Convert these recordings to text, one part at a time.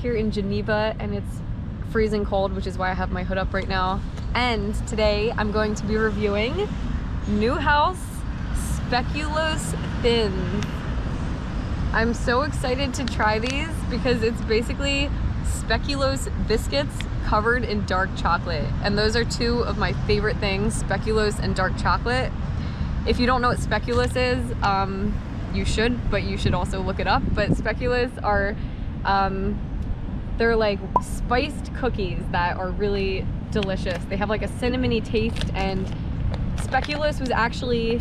here in Geneva and it's freezing cold, which is why I have my hood up right now. And today I'm going to be reviewing Neuhaus Speculoos Thins. I'm so excited to try these because it's basically speculoos biscuits covered in dark chocolate. And those are two of my favorite things, speculoos and dark chocolate. If you don't know what speculoos is, you should, but you should also look it up. But speculoos are, they're like spiced cookies that are really delicious. They have like a cinnamony taste, and speculoos was actually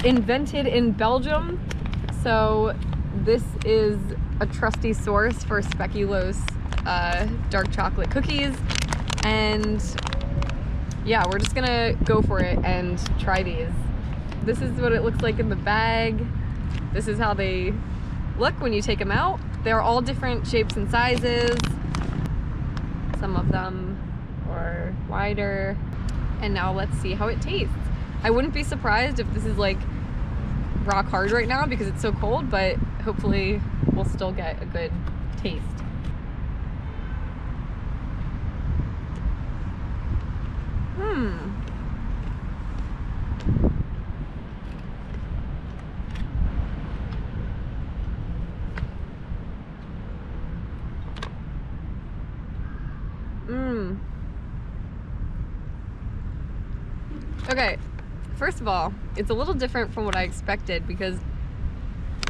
invented in Belgium. So this is a trusty source for speculoos dark chocolate cookies. And yeah, we're just gonna go for it and try these. This is what it looks like in the bag. This is how they look when you take them out. They're all different shapes and sizes. Some of them are wider. And now let's see how it tastes. I wouldn't be surprised if this is like rock hard right now because it's so cold, but hopefully we'll still get a good taste. Okay, first of all, it's a little different from what I expected because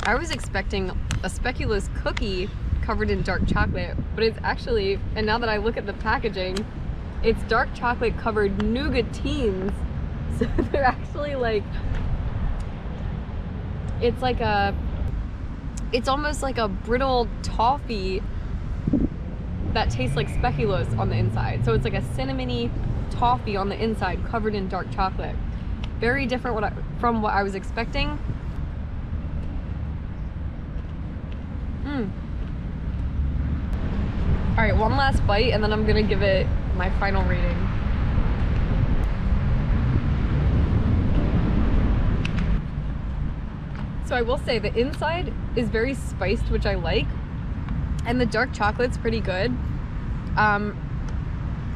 I was expecting a speculoos cookie covered in dark chocolate, but it's actually, and now that I look at the packaging, it's dark chocolate covered nougatines. So they're actually like, it's like a, it's almost like a brittle toffee that tastes like speculoos on the inside. So it's like a cinnamony toffee on the inside covered in dark chocolate. Very different from what I was expecting. All right, one last bite and then I'm gonna give it my final rating. So I will say the inside is very spiced, which I like, and the dark chocolate's pretty good.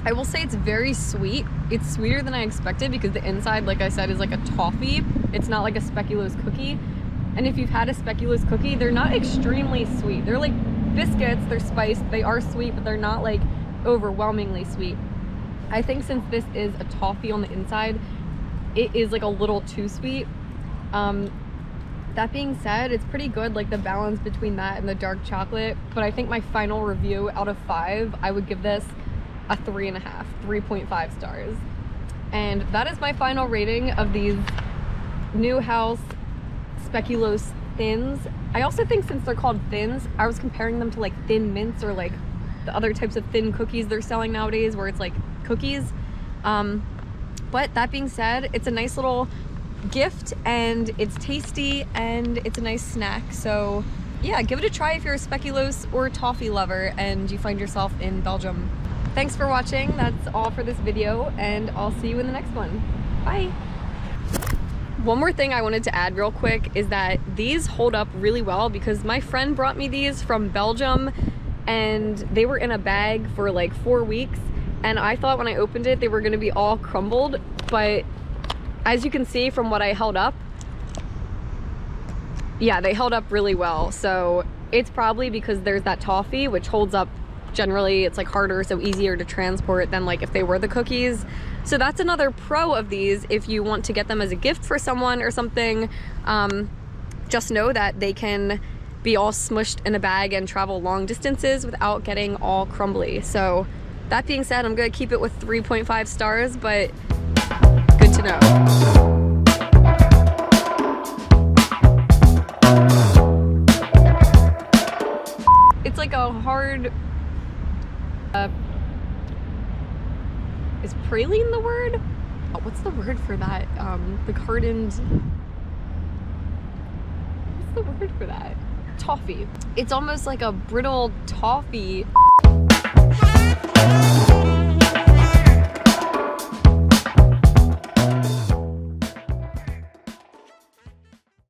I will say it's very sweet. It's sweeter than I expected because the inside, like I said, is like a toffee. It's not like a speculoos cookie. And if you've had a speculoos cookie, they're not extremely sweet. They're like biscuits, they're spiced, they are sweet, but they're not like overwhelmingly sweet. I think since this is a toffee on the inside, it is like a little too sweet. That being said, it's pretty good, like the balance between that and the dark chocolate. But I think my final review out of 5, I would give this a 3.5 stars. And that is my final rating of these Neuhaus Speculoos Thins. I also think since they're called thins, I was comparing them to like Thin Mints or like the other types of thin cookies they're selling nowadays where it's like cookies. But that being said, it's a nice little gift and it's tasty and it's a nice snack. So yeah, give it a try if you're a speculoos or a toffee lover and you find yourself in Belgium. Thanks for watching. That's all for this video, and I'll see you in the next one. Bye. One more thing I wanted to add real quick is that these hold up really well because my friend brought me these from Belgium and they were in a bag for like 4 weeks, and I thought when I opened it they were gonna be all crumbled, but as you can see from what I held up, yeah, they held up really well. So it's probably because there's that toffee which holds up. Generally it's like harder, so easier to transport than like if they were the cookies. So that's another pro of these. If you want to get them as a gift for someone or something, just know that they can be all smushed in a bag and travel long distances without getting all crumbly. So that being said, I'm gonna keep it with 3.5 stars, but good to know. It's like a hard, is praline the word? Oh, what's the word for that? The hardened, what's the word for that? Toffee. It's almost like a brittle toffee.